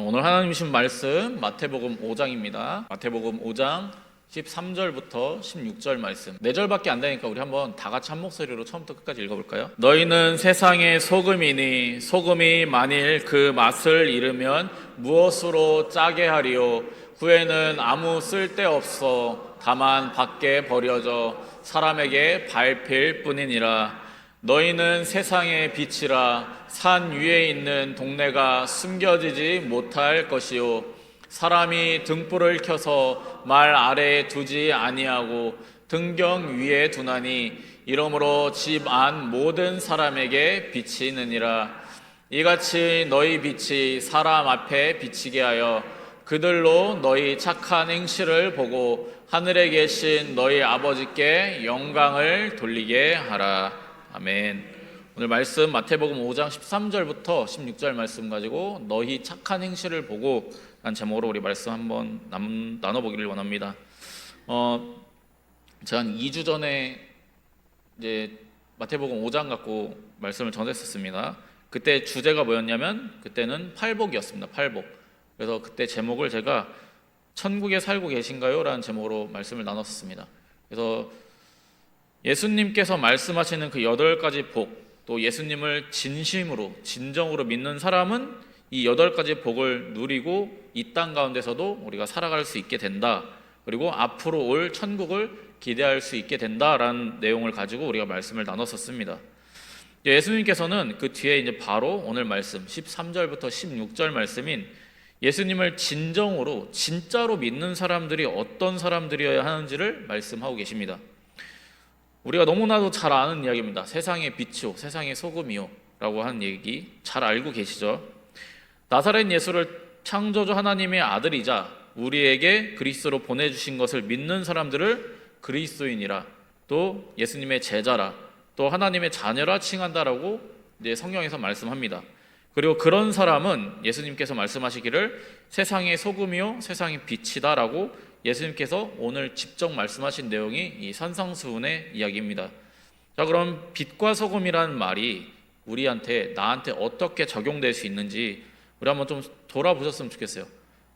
오늘 하나님 주신 말씀 마태복음 5장입니다. 마태복음 5장 13절부터 16절 말씀. 4절밖에 안 되니까 우리 한번 다 같이 한 목소리로 처음부터 끝까지 읽어볼까요? 너희는 세상의 소금이니 소금이 만일 그 맛을 잃으면 무엇으로 짜게 하리요? 후에는 아무 쓸데없어 다만 밖에 버려져 사람에게 밟힐 뿐이니라. 너희는 세상의 빛이라. 산 위에 있는 동네가 숨겨지지 못할 것이요 사람이 등불을 켜서 말 아래에 두지 아니하고 등경 위에 두나니 이러므로 집 안 모든 사람에게 비치느니라. 이같이 너희 빛이 사람 앞에 비치게 하여 그들로 너희 착한 행실을 보고 하늘에 계신 너희 아버지께 영광을 돌리게 하라. 아멘. 오늘 말씀 마태복음 5장 13절부터 16절 말씀 가지고 너희 착한 행실을 보고 란 제목으로 우리 말씀 한번 나눠보기를 원합니다. 제가 한 2주 전에 이제 마태복음 5장 갖고 말씀을 전했었습니다. 그때 주제가 뭐였냐면 그때는 팔복이었습니다. 팔복. 그래서 그때 제목을 제가 천국에 살고 계신가요? 라는 제목으로 말씀을 나눴었습니다. 그래서 예수님께서 말씀하시는 그 8가지 복, 또 예수님을 진심으로 진정으로 믿는 사람은 이 8가지 복을 누리고 이 땅 가운데서도 우리가 살아갈 수 있게 된다. 그리고 앞으로 올 천국을 기대할 수 있게 된다라는 내용을 가지고 우리가 말씀을 나눴었습니다. 예수님께서는 그 뒤에 이제 바로 오늘 말씀 13절부터 16절 말씀인 예수님을 진정으로 진짜로 믿는 사람들이 어떤 사람들이어야 하는지를 말씀하고 계십니다. 우리가 너무나도 잘 아는 이야기입니다. 세상의 빛이요 세상의 소금이요 라고 하는 얘기 잘 알고 계시죠? 나사렛 예수를 창조주 하나님의 아들이자 우리에게 그리스도로 보내주신 것을 믿는 사람들을 그리스도인이라, 또 예수님의 제자라, 또 하나님의 자녀라 칭한다라고 이제 성경에서 말씀합니다. 그리고 그런 사람은 예수님께서 말씀하시기를 세상의 소금이요 세상의 빛이다라고 예수님께서 오늘 직접 말씀하신 내용이 이 산상수훈의 이야기입니다. 자, 그럼 빛과 소금이라는 말이 우리한테 나한테 어떻게 적용될 수 있는지 우리 한번 좀 돌아보셨으면 좋겠어요.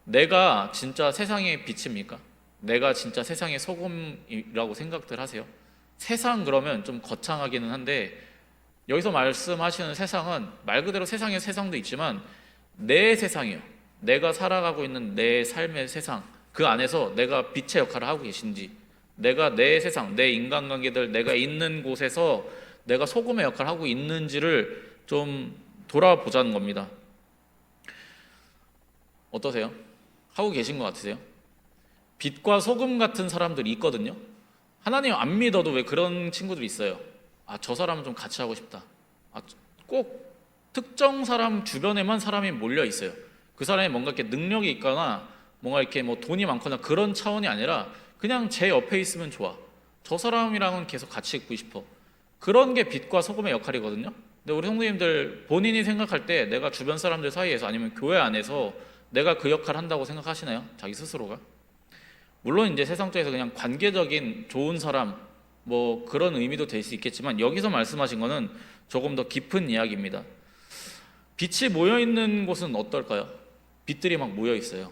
내가 진짜 세상의 빛입니까? 내가 진짜 세상의 소금이라고 생각들 하세요? 세상 그러면 좀 거창하기는 한데 여기서 말씀하시는 세상은 말 그대로 세상의 세상도 있지만 내 세상이에요. 내가 살아가고 있는 내 삶의 세상, 그 안에서 내가 빛의 역할을 하고 계신지, 내가 내 세상, 내 인간관계들, 내가 있는 곳에서 내가 소금의 역할을 하고 있는지를 좀 돌아보자는 겁니다. 어떠세요? 하고 계신 것 같으세요? 빛과 소금 같은 사람들이 있거든요. 하나님 안 믿어도 왜 그런 친구들이 있어요. 아, 저 사람은 좀 같이 하고 싶다. 아, 꼭 특정 사람 주변에만 사람이 몰려 있어요. 그 사람이 뭔가 이렇게 능력이 있거나 뭔가 이렇게 뭐 돈이 많거나 그런 차원이 아니라 그냥 제 옆에 있으면 좋아. 저 사람이랑은 계속 같이 있고 싶어. 그런 게 빛과 소금의 역할이거든요. 근데 우리 성도님들 본인이 생각할 때 내가 주변 사람들 사이에서 아니면 교회 안에서 내가 그 역할을 한다고 생각하시나요? 자기 스스로가? 물론 이제 세상 쪽에서 그냥 관계적인 좋은 사람 뭐 그런 의미도 될 수 있겠지만 여기서 말씀하신 거는 조금 더 깊은 이야기입니다. 빛이 모여있는 곳은 어떨까요? 빛들이 막 모여있어요.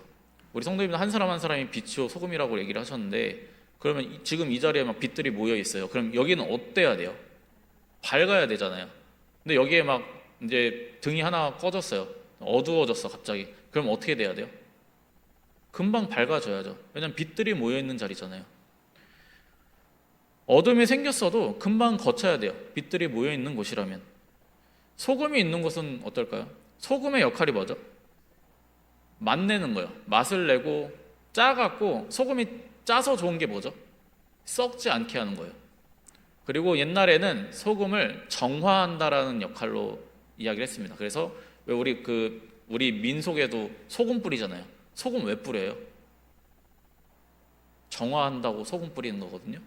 우리 성도님들 한 사람 한 사람이 빛이요 소금이라고 얘기를 하셨는데 그러면 지금 이 자리에 막 빛들이 모여있어요. 그럼 여기는 어때야 돼요? 밝아야 되잖아요. 근데 여기에 막 이제 등이 하나 꺼졌어요. 어두워졌어 갑자기. 그럼 어떻게 돼야 돼요? 금방 밝아져야죠. 왜냐면 빛들이 모여있는 자리잖아요. 어둠이 생겼어도 금방 거쳐야 돼요. 빛들이 모여있는 곳이라면. 소금이 있는 곳은 어떨까요? 소금의 역할이 뭐죠? 맛내는 거예요. 맛을 내고 짜갖고 소금이 짜서 좋은 게 뭐죠? 썩지 않게 하는 거예요. 그리고 옛날에는 소금을 정화한다라는 역할로 이야기를 했습니다. 그래서 왜 우리 민속에도 소금 뿌리잖아요. 소금 왜 뿌려요? 정화한다고 소금 뿌리는 거거든요.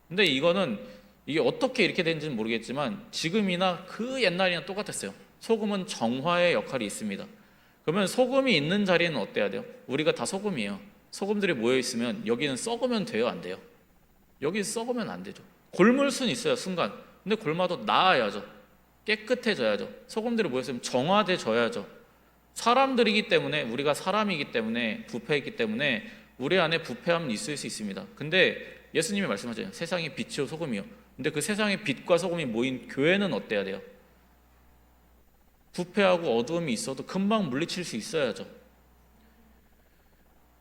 근데 이게 어떻게 이렇게 된지는 모르겠지만 지금이나 그 옛날이나 똑같았어요. 소금은 정화의 역할이 있습니다. 그러면 소금이 있는 자리는 어때야 돼요? 우리가 다 소금이에요. 소금들이 모여있으면 여기는 썩으면 돼요? 안 돼요? 여기 썩으면 안 되죠. 골물 수는 있어요 순간. 근데 골마도 나아야죠. 깨끗해져야죠. 소금들이 모였으면 정화돼져야죠. 사람들이기 때문에, 우리가 사람이기 때문에, 부패했기 때문에 우리 안에 부패함은 있을 수 있습니다. 근데 예수님이 말씀하잖아요. 세상의 빛이요 소금이요. 근데 그 세상의 빛과 소금이 모인 교회는 어때야 돼요? 부패하고 어두움이 있어도 금방 물리칠 수 있어야죠.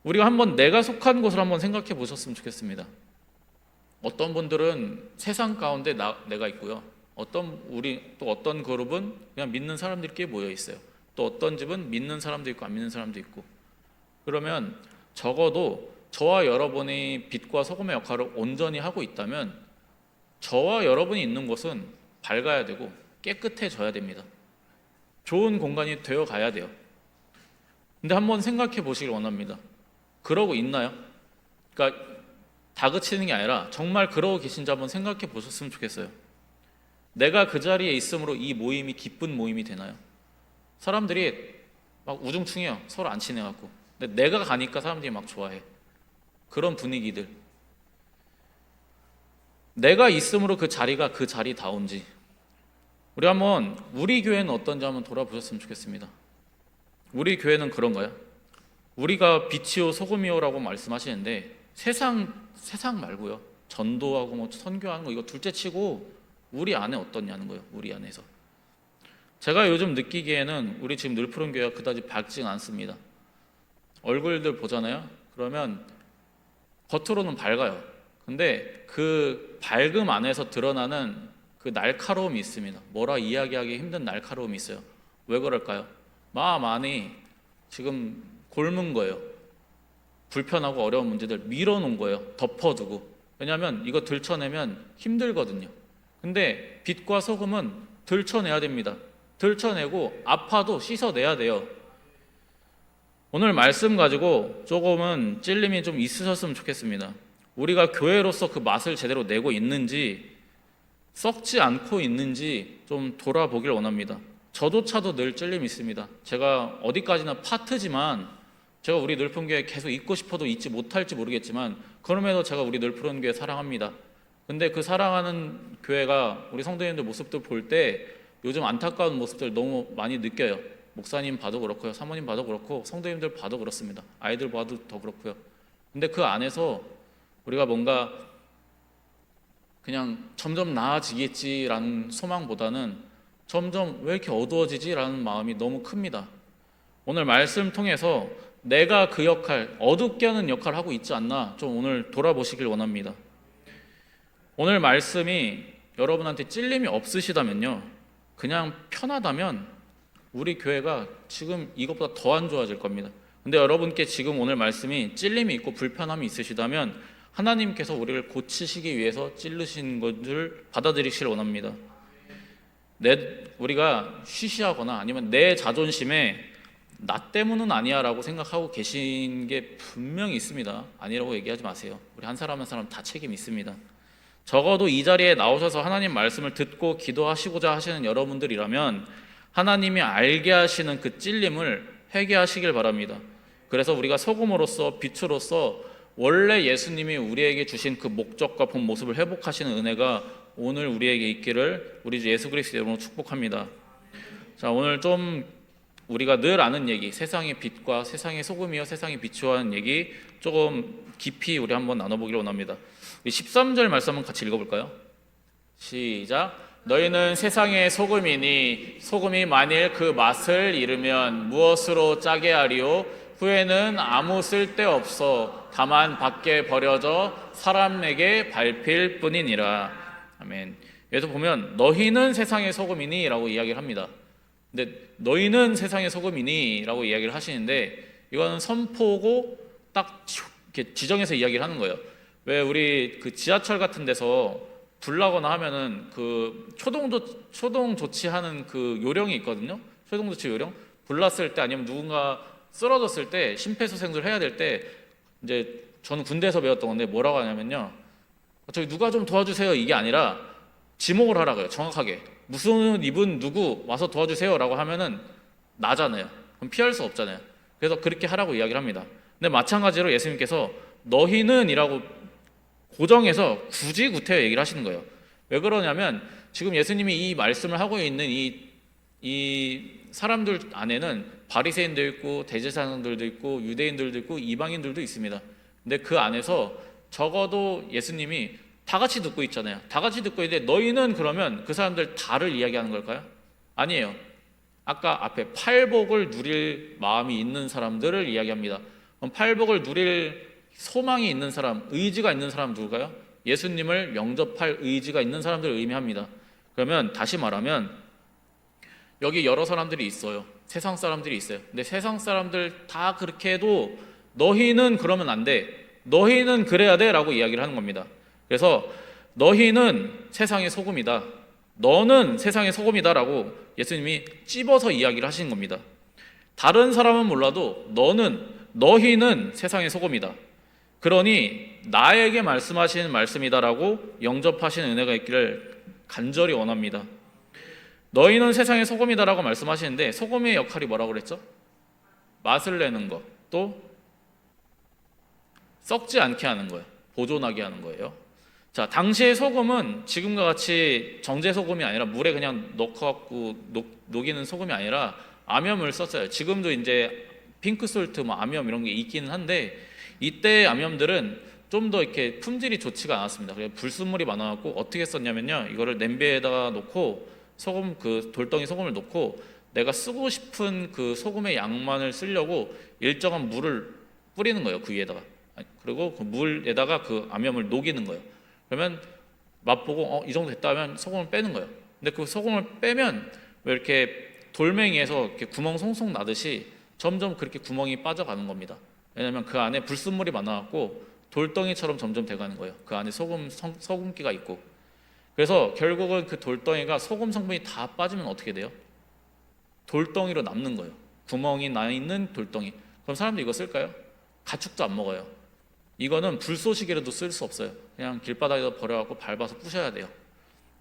우리가 한번 내가 속한 곳을 한번 생각해 보셨으면 좋겠습니다. 어떤 분들은 세상 가운데 내가 있고요. 어떤 그룹은 그냥 믿는 사람들끼리 모여 있어요. 또 어떤 집은 믿는 사람도 있고 안 믿는 사람도 있고. 그러면 적어도 저와 여러분이 빛과 소금의 역할을 온전히 하고 있다면 저와 여러분이 있는 곳은 밝아야 되고 깨끗해져야 됩니다. 좋은 공간이 되어 가야 돼요. 근데 한번 생각해 보시길 원합니다. 그러고 있나요? 그러니까 다그치는 게 아니라 정말 그러고 계신지 한번 생각해 보셨으면 좋겠어요. 내가 그 자리에 있으므로 이 모임이 기쁜 모임이 되나요? 사람들이 막 우중충해요. 서로 안 친해갖고. 근데 내가 가니까 사람들이 막 좋아해. 그런 분위기들. 내가 있으므로 그 자리가 그 자리다운지. 우리 한번 우리 교회는 어떤지 한번 돌아보셨으면 좋겠습니다. 우리 교회는 그런가요? 우리가 빛이요 소금이요라고 말씀하시는데 세상 말고요. 전도하고 뭐 선교하는 거 이거 둘째치고 우리 안에 어떻냐는 거예요. 우리 안에서. 제가 요즘 느끼기에는 우리 지금 늘푸른 교회가 그다지 밝지가 않습니다. 얼굴들 보잖아요. 그러면 겉으로는 밝아요. 근데 그 밝음 안에서 드러나는 그 날카로움이 있습니다. 뭐라 이야기하기 힘든 날카로움이 있어요. 왜 그럴까요? 마음 안이 지금 곪은 거예요. 불편하고 어려운 문제들 밀어놓은 거예요. 덮어두고. 왜냐하면 이거 들춰내면 힘들거든요. 근데 빛과 소금은 들춰내야 됩니다. 들춰내고 아파도 씻어내야 돼요. 오늘 말씀 가지고 조금은 찔림이 좀 있으셨으면 좋겠습니다. 우리가 교회로서 그 맛을 제대로 내고 있는지 썩지 않고 있는지 좀 돌아보길 원합니다. 저조차도 늘 찔림이 있습니다. 제가 어디까지나 파트지만 제가 우리 늘푸른교회 계속 있고 싶어도 있지 못할지 모르겠지만 그럼에도 제가 우리 늘푸른교회 사랑합니다. 근데 그 사랑하는 교회가 우리 성도님들 모습들 볼 때 요즘 안타까운 모습들 너무 많이 느껴요. 목사님 봐도 그렇고요. 사모님 봐도 그렇고 성도님들 봐도 그렇습니다. 아이들 봐도 더 그렇고요. 근데 그 안에서 우리가 뭔가 그냥 점점 나아지겠지라는 소망보다는 점점 왜 이렇게 어두워지지라는 마음이 너무 큽니다. 오늘 말씀 통해서 내가 그 역할, 어둡게 하는 역할을 하고 있지 않나 좀 오늘 돌아보시길 원합니다. 오늘 말씀이 여러분한테 찔림이 없으시다면요, 그냥 편하다면 우리 교회가 지금 이것보다 더 안 좋아질 겁니다. 근데 여러분께 지금 오늘 말씀이 찔림이 있고 불편함이 있으시다면 하나님께서 우리를 고치시기 위해서 찔르신 것을 받아들이시길 원합니다. 우리가 쉬쉬하거나 아니면 내 자존심에 나 때문은 아니야 라고 생각하고 계신 게 분명히 있습니다. 아니라고 얘기하지 마세요. 우리 한 사람 한 사람 다 책임 있습니다. 적어도 이 자리에 나오셔서 하나님 말씀을 듣고 기도하시고자 하시는 여러분들이라면 하나님이 알게 하시는 그 찔림을 회개하시길 바랍니다. 그래서 우리가 소금으로서 빛으로서 원래 예수님이 우리에게 주신 그 목적과 본 모습을 회복하시는 은혜가 오늘 우리에게 있기를 우리 주 예수 그리스도 이름으로 축복합니다. 자, 오늘 좀 우리가 늘 아는 얘기, 세상의 빛과 세상의 소금이요 세상의 빛이요 하는 얘기 조금 깊이 우리 한번 나눠보기를 원합니다. 13절 말씀 한번 같이 읽어볼까요? 시작. 너희는 세상의 소금이니 소금이 만일 그 맛을 잃으면 무엇으로 짜게 하리요? 후에는 아무 쓸데없어 다만 밖에 버려져 사람에게 밟힐 뿐이니라. 아멘. 여기서 보면 너희는 세상의 소금이니 라고 이야기를 합니다. 근데 너희는 세상의 소금이니 라고 이야기를 하시는데 이거는 선포고 딱 이렇게 지정해서 이야기를 하는 거예요. 왜 우리 그 지하철 같은 데서 불 나거나 하면은 그 초동 조치하는 그 요령이 있거든요. 초동 조치 요령. 불 났을 때 아니면 누군가 쓰러졌을 때 심폐소생술 해야 될 때 이제 저는 군대에서 배웠던 건데 뭐라고 하냐면요. 저기 누가 좀 도와주세요 이게 아니라 지목을 하라고요. 정확하게. 무슨 입은 누구 와서 도와주세요라고 하면은 나잖아요. 그럼 피할 수 없잖아요. 그래서 그렇게 하라고 이야기를 합니다. 근데 마찬가지로 예수님께서 너희는 이라고 고정해서 굳이 구태여 얘기를 하시는 거예요. 왜 그러냐면 지금 예수님이 이 말씀을 하고 있는 이 사람들 안에는 바리새인도 있고 대제사장들도 있고 유대인들도 있고 이방인들도 있습니다. 근데 그 안에서 적어도 예수님이 다 같이 듣고 있잖아요. 다 같이 듣고 있는데 너희는 그러면 그 사람들 다를 이야기하는 걸까요? 아니에요. 아까 앞에 팔복을 누릴 마음이 있는 사람들을 이야기합니다. 그럼 팔복을 누릴 소망이 있는 사람, 의지가 있는 사람 누굴까요? 예수님을 영접할 의지가 있는 사람들을 의미합니다. 그러면 다시 말하면 여기 여러 사람들이 있어요. 세상 사람들이 있어요. 근데 세상 사람들 다 그렇게 해도 너희는 그러면 안 돼. 너희는 그래야 돼 라고 이야기를 하는 겁니다. 그래서 너희는 세상의 소금이다. 너는 세상의 소금이다 라고 예수님이 찝어서 이야기를 하시는 겁니다. 다른 사람은 몰라도 너희는 세상의 소금이다. 그러니 나에게 말씀하시는 말씀이다 라고 영접하시는 은혜가 있기를 간절히 원합니다. 너희는 세상의 소금이다 라고 말씀하시는데 소금의 역할이 뭐라고 그랬죠? 맛을 내는 것, 또 썩지 않게 하는 거예요. 보존하게 하는 거예요. 자, 당시의 소금은 지금과 같이 정제 소금이 아니라 물에 그냥 넣고 녹이는 소금이 아니라 암염을 썼어요. 지금도 이제 핑크솔트, 암염 이런 게 있기는 한데 이때 암염들은 좀 더 이렇게 품질이 좋지가 않았습니다. 그래서 불순물이 많아갖고 어떻게 썼냐면요, 이거를 냄비에다가 놓고 그 돌덩이 소금을 넣고 내가 쓰고 싶은 그 소금의 양만을 쓰려고 일정한 물을 뿌리는 거예요, 그 위에다가. 그리고 그 물에다가 그 암염을 녹이는 거예요. 그러면 맛보고 이 정도 됐다 하면 소금을 빼는 거예요. 근데 그 소금을 빼면 왜 이렇게 돌멩이에서 이렇게 구멍 송송 나듯이 점점 그렇게 구멍이 빠져가는 겁니다. 왜냐하면 그 안에 불순물이 많아갖고 돌덩이처럼 점점 돼가는 거예요. 그 안에 소금기가 있고. 그래서 결국은 그 돌덩이가 소금 성분이 다 빠지면 어떻게 돼요? 돌덩이로 남는 거예요. 구멍이 나 있는 돌덩이. 그럼 사람들이 이거 쓸까요? 가축도 안 먹어요. 이거는 불쏘시개로도 쓸 수 없어요. 그냥 길바닥에다 버려갖고 밟아서 부셔야 돼요.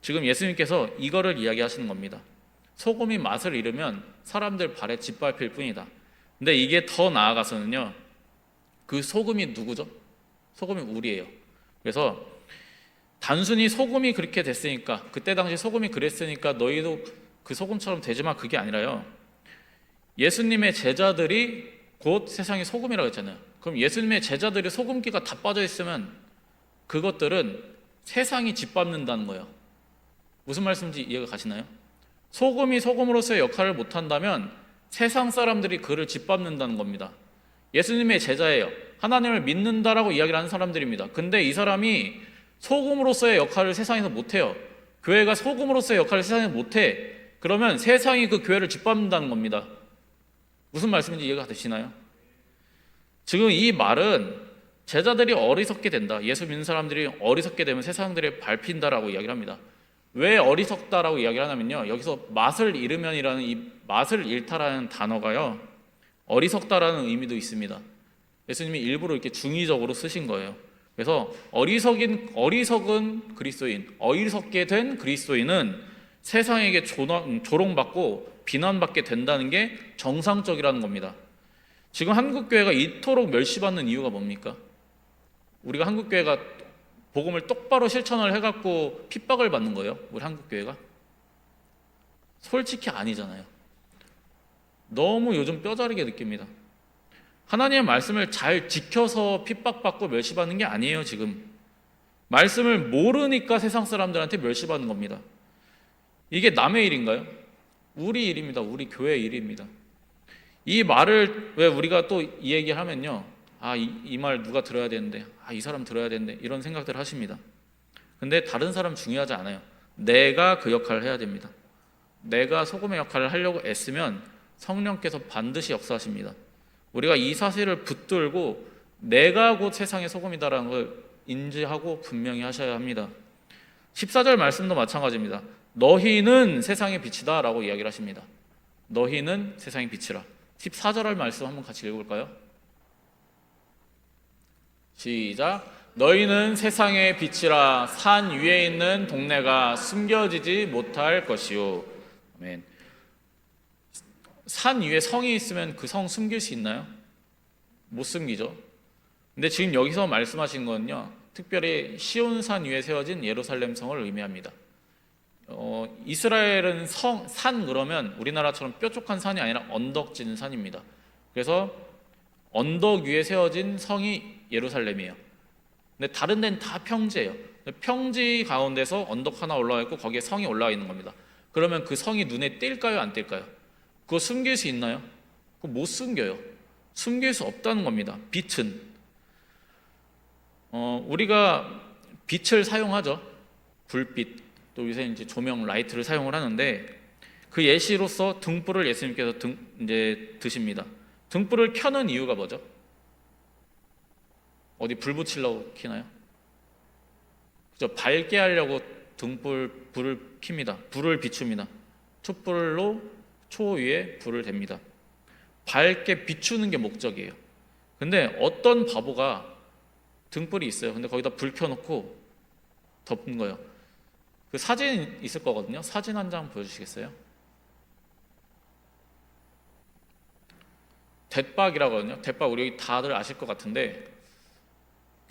지금 예수님께서 이거를 이야기하시는 겁니다. 소금이 맛을 잃으면 사람들 발에 짓밟힐 뿐이다. 근데 이게 더 나아가서는요, 그 소금이 누구죠? 소금이 우리예요. 그래서 단순히 소금이 그렇게 됐으니까, 그때 당시 소금이 그랬으니까 너희도 그 소금처럼 되지만 그게 아니라요, 예수님의 제자들이 곧 세상의 소금이라고 했잖아요. 그럼 예수님의 제자들이 소금기가 다 빠져 있으면 그것들은 세상이 짓밟는다는 거예요. 무슨 말씀인지 이해가 가시나요? 소금이 소금으로서의 역할을 못한다면 세상 사람들이 그를 짓밟는다는 겁니다. 예수님의 제자예요. 하나님을 믿는다라고 이야기를 하는 사람들입니다. 근데 이 사람이 소금으로서의 역할을 세상에서 못해요. 교회가 소금으로서의 역할을 세상에서 못해. 그러면 세상이 그 교회를 짓밟는다는 겁니다. 무슨 말씀인지 이해가 되시나요? 지금 이 말은 제자들이 어리석게 된다, 예수 믿는 사람들이 어리석게 되면 세상들이 밟힌다라고 이야기를 합니다. 왜 어리석다라고 이야기를 하냐면요, 여기서 맛을 잃으면이라는 이 맛을 잃다라는 단어가요, 어리석다라는 의미도 있습니다. 예수님이 일부러 이렇게 중의적으로 쓰신 거예요. 그래서 어리석은 그리스도인, 어리석게 된 그리스도인은 세상에게 조롱받고 비난받게 된다는 게 정상적이라는 겁니다. 지금 한국교회가 이토록 멸시받는 이유가 뭡니까? 우리가 한국교회가 복음을 똑바로 실천을 해갖고 핍박을 받는 거예요? 우리 한국교회가? 솔직히 아니잖아요. 너무 요즘 뼈저리게 느낍니다. 하나님의 말씀을 잘 지켜서 핍박받고 멸시받는 게 아니에요. 지금 말씀을 모르니까 세상 사람들한테 멸시받는 겁니다. 이게 남의 일인가요? 우리 일입니다. 우리 교회의 일입니다. 이 말을 왜 우리가 또 이 얘기를 하면요, 이 말 누가 들어야 되는데, 이 사람 들어야 되는데, 이런 생각들을 하십니다. 근데 다른 사람 중요하지 않아요. 내가 그 역할을 해야 됩니다. 내가 소금의 역할을 하려고 애쓰면 성령께서 반드시 역사하십니다. 우리가 이 사실을 붙들고 내가 곧 세상의 소금이다라는 걸 인지하고 분명히 하셔야 합니다. 14절 말씀도 마찬가지입니다. 너희는 세상의 빛이다 라고 이야기를 하십니다. 너희는 세상의 빛이라. 14절 말씀 한번 같이 읽어볼까요? 시작. 너희는 세상의 빛이라. 산 위에 있는 동네가 숨겨지지 못할 것이요. 아멘. 산 위에 성이 있으면 그 성 숨길 수 있나요? 못 숨기죠. 근데 지금 여기서 말씀하신 거는요, 특별히 시온산 위에 세워진 예루살렘 성을 의미합니다. 이스라엘은 산 그러면 우리나라처럼 뾰족한 산이 아니라 언덕진 산입니다. 그래서 언덕 위에 세워진 성이 예루살렘이에요. 근데 다른 데는 다 평지예요. 평지 가운데서 언덕 하나 올라와 있고 거기에 성이 올라와 있는 겁니다. 그러면 그 성이 눈에 띌까요, 안 띌까요? 그거 숨길 수 있나요? 그거 못 숨겨요. 숨길 수 없다는 겁니다. 빛은 우리가 빛을 사용하죠. 불빛, 또 요새 이제 조명, 라이트를 사용을 하는데 그 예시로서 등불을 예수님께서 이제 드십니다. 등불을 켜는 이유가 뭐죠? 어디 불 붙이려고 켜나요? 그죠? 밝게 하려고 불을 킵니다. 불을 비춥니다. 촛불로 초 위에 불을 댑니다. 밝게 비추는 게 목적이에요. 근데 어떤 바보가 등불이 있어요. 근데 거기다 불 켜놓고 덮는 거예요. 그 사진 있을 거거든요. 사진 한 장 보여주시겠어요? 대박이라고 하거든요. 대박 우리 다들 아실 것 같은데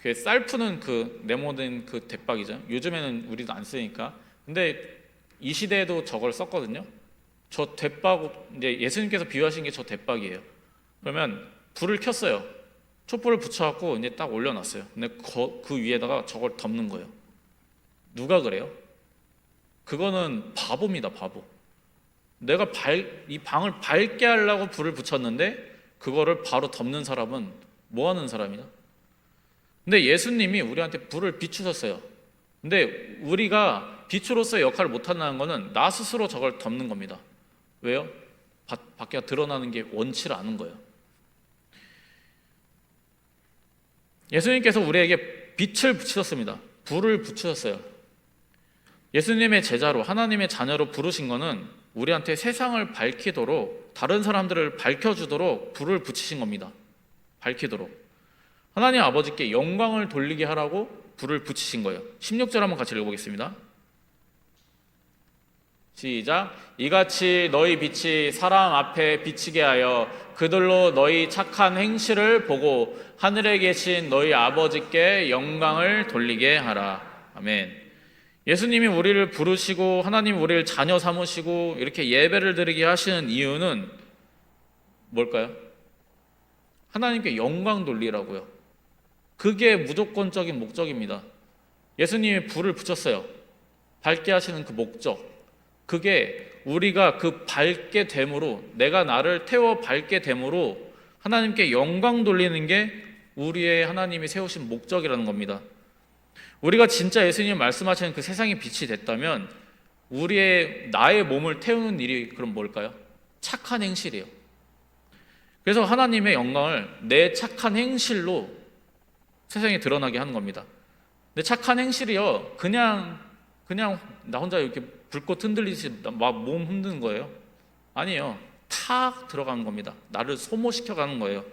그 쌀 푸는 그 네모된 그 대박이죠. 요즘에는 우리도 안 쓰니까. 근데 이 시대에도 저걸 썼거든요. 저 대박, 이제 예수님께서 비유하신 게 저 대박이에요. 그러면 불을 켰어요. 촛불을 붙여갖고 이제 딱 올려놨어요. 근데 그 위에다가 저걸 덮는 거예요. 누가 그래요? 그거는 바보입니다, 바보. 내가 이 방을 밝게 하려고 불을 붙였는데 그거를 바로 덮는 사람은 뭐 하는 사람이냐? 근데 예수님이 우리한테 불을 비추셨어요. 근데 우리가 빛으로서의 역할을 못한다는 거는 나 스스로 저걸 덮는 겁니다. 왜요? 밖에 드러나는 게 원치를 않은 거예요. 예수님께서 우리에게 빛을 붙이셨습니다. 불을 붙이셨어요. 예수님의 제자로, 하나님의 자녀로 부르신 거는 우리한테 세상을 밝히도록, 다른 사람들을 밝혀주도록 불을 붙이신 겁니다. 밝히도록. 하나님 아버지께 영광을 돌리게 하라고 불을 붙이신 거예요. 16절 한번 같이 읽어보겠습니다. 시작. 이같이 너희 빛이 사람 앞에 비치게 하여 그들로 너희 착한 행실을 보고 하늘에 계신 너희 아버지께 영광을 돌리게 하라. 아멘. 예수님이 우리를 부르시고 하나님 우리를 자녀 삼으시고 이렇게 예배를 드리게 하시는 이유는 뭘까요? 하나님께 영광 돌리라고요. 그게 무조건적인 목적입니다. 예수님이 불을 붙였어요. 밝게 하시는 그 목적, 그게 우리가 그 밝게 됨으로, 내가 나를 태워 밝게 됨으로 하나님께 영광 돌리는 게 우리의 하나님이 세우신 목적이라는 겁니다. 우리가 진짜 예수님이 말씀하시는 그 세상의 빛이 됐다면 나의 몸을 태우는 일이 그럼 뭘까요? 착한 행실이에요. 그래서 하나님의 영광을 내 착한 행실로 세상에 드러나게 하는 겁니다. 근데 착한 행실이요, 그냥 나 혼자 이렇게 불꽃 흔들리듯이 막 몸 흔드는 거예요? 아니에요. 탁 들어가는 겁니다. 나를 소모시켜가는 거예요.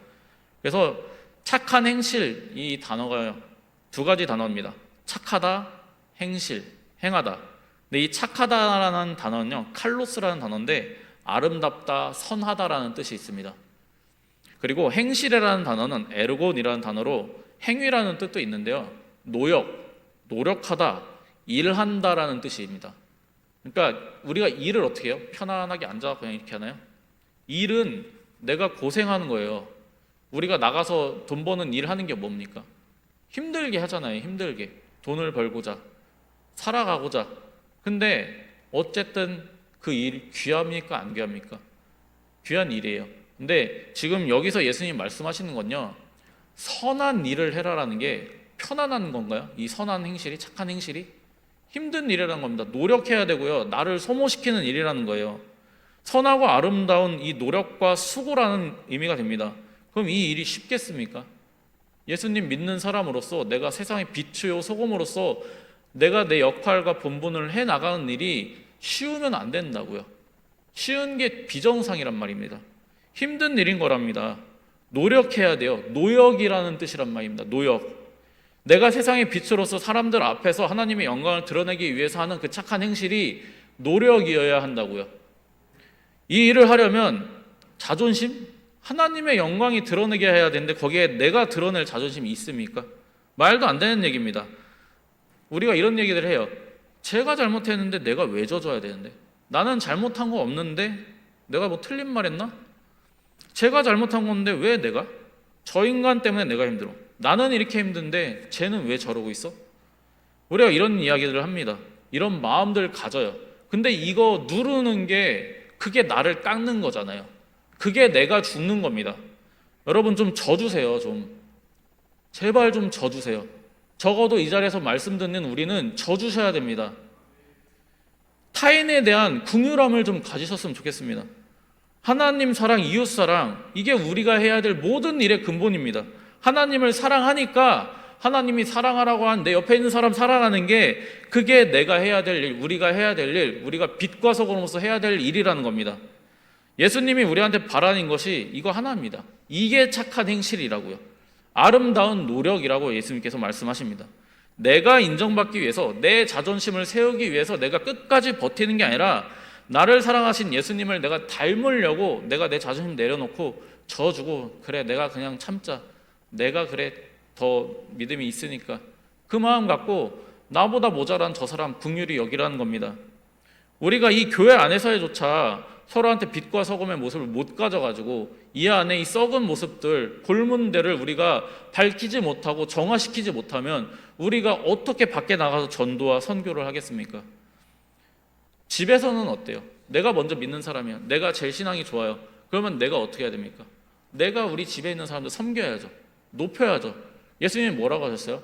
그래서 착한 행실, 이 단어가 두 가지 단어입니다. 착하다, 행실, 행하다. 근데 이 착하다라는 단어는요, 칼로스라는 단어인데 아름답다, 선하다라는 뜻이 있습니다. 그리고 행실이라는 단어는 에르곤이라는 단어로 행위라는 뜻도 있는데요, 노력하다, 일한다라는 뜻입니다. 그러니까 우리가 일을 어떻게 해요? 편안하게 앉아서 그냥 이렇게 하나요? 일은 내가 고생하는 거예요. 우리가 나가서 돈 버는 일 하는 게 뭡니까? 힘들게 하잖아요. 힘들게 돈을 벌고자, 살아가고자. 근데 어쨌든 그 일 귀합니까, 안 귀합니까? 귀한 일이에요. 근데 지금 여기서 예수님 말씀하시는 건요, 선한 일을 해라라는 게 편안한 건가요? 이 선한 행실이, 착한 행실이? 힘든 일이라는 겁니다. 노력해야 되고요, 나를 소모시키는 일이라는 거예요. 선하고 아름다운 이 노력과 수고라는 의미가 됩니다. 그럼 이 일이 쉽겠습니까? 예수님 믿는 사람으로서, 내가 세상의 빛이요 소금으로서 내가 내 역할과 본분을 해나가는 일이 쉬우면 안 된다고요. 쉬운 게 비정상이란 말입니다. 힘든 일인 거랍니다. 노력해야 돼요. 노역이라는 뜻이란 말입니다. 노역. 내가 세상의 빛으로서 사람들 앞에서 하나님의 영광을 드러내기 위해서 하는 그 착한 행실이 노력이어야 한다고요. 이 일을 하려면 자존심? 하나님의 영광이 드러내게 해야 되는데 거기에 내가 드러낼 자존심이 있습니까? 말도 안 되는 얘기입니다. 우리가 이런 얘기들 해요. 제가 잘못했는데 내가 왜 져줘야 되는데? 나는 잘못한 거 없는데 내가 뭐 틀린 말 했나? 제가 잘못한 건데 왜 내가? 저 인간 때문에 내가 힘들어. 나는 이렇게 힘든데 쟤는 왜 저러고 있어? 우리가 이런 이야기들을 합니다. 이런 마음들 가져요. 근데 이거 누르는 게 그게 나를 깎는 거잖아요. 그게 내가 죽는 겁니다. 여러분 좀 져주세요. 좀 제발 좀 져주세요. 적어도 이 자리에서 말씀 듣는 우리는 져주셔야 됩니다. 타인에 대한 긍휼함을 좀 가지셨으면 좋겠습니다. 하나님 사랑, 이웃 사랑, 이게 우리가 해야 될 모든 일의 근본입니다. 하나님을 사랑하니까 하나님이 사랑하라고 한 내 옆에 있는 사람 사랑하는 게 그게 내가 해야 될 일, 우리가 해야 될 일, 우리가 빛과 소금으로서 해야 될 일이라는 겁니다. 예수님이 우리한테 바라는 것이 이거 하나입니다. 이게 착한 행실이라고요. 아름다운 노력이라고 예수님께서 말씀하십니다. 내가 인정받기 위해서, 내 자존심을 세우기 위해서 내가 끝까지 버티는 게 아니라 나를 사랑하신 예수님을 내가 닮으려고 내가 내 자존심 내려놓고 져주고, 그래 내가 그냥 참자, 내가 그래 더 믿음이 있으니까, 그 마음 갖고 나보다 모자란 저 사람 긍휼히 여기라는 겁니다. 우리가 이 교회 안에서조차 서로한테 빛과 소금의 모습을 못 가져가지고 이 안에 이 썩은 모습들, 골문 데를 우리가 밝히지 못하고 정화시키지 못하면 우리가 어떻게 밖에 나가서 전도와 선교를 하겠습니까? 집에서는 어때요? 내가 먼저 믿는 사람이야. 내가 제일 신앙이 좋아요. 그러면 내가 어떻게 해야 됩니까? 내가 우리 집에 있는 사람들 섬겨야죠. 높여야죠. 예수님이 뭐라고 하셨어요?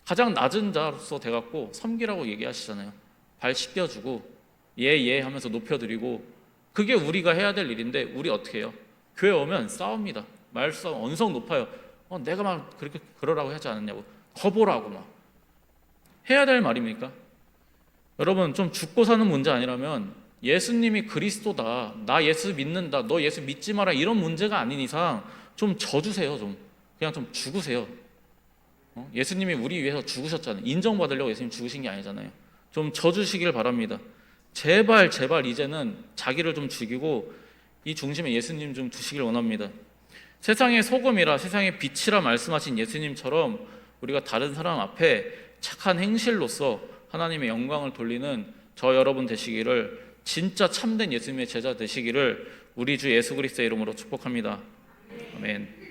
가장 낮은 자로서 돼갖고 섬기라고 얘기하시잖아요. 발 씻겨주고 예 하면서 높여드리고, 그게 우리가 해야 될 일인데 우리 어떻게 해요? 교회 오면 싸웁니다. 말싸움, 언성 높아요. 내가 막 그렇게 그러라고 하지 않았냐고, 거보라고 막 해야 될 말입니까? 여러분 좀 죽고 사는 문제 아니라면 예수님이 그리스도다, 나 예수 믿는다, 너 예수 믿지 마라, 이런 문제가 아닌 이상 좀 져주세요. 좀 그냥 좀 죽으세요. 예수님이 우리 위해서 죽으셨잖아요. 인정받으려고 예수님 죽으신 게 아니잖아요. 좀 져주시길 바랍니다. 제발 이제는 자기를 좀 죽이고 이 중심에 예수님 좀 두시길 원합니다. 세상의 소금이라 세상의 빛이라 말씀하신 예수님처럼 우리가 다른 사람 앞에 착한 행실로서 하나님의 영광을 돌리는 저 여러분 되시기를, 진짜 참된 예수님의 제자 되시기를 우리 주 예수 그리스도의 이름으로 축복합니다. 아멘.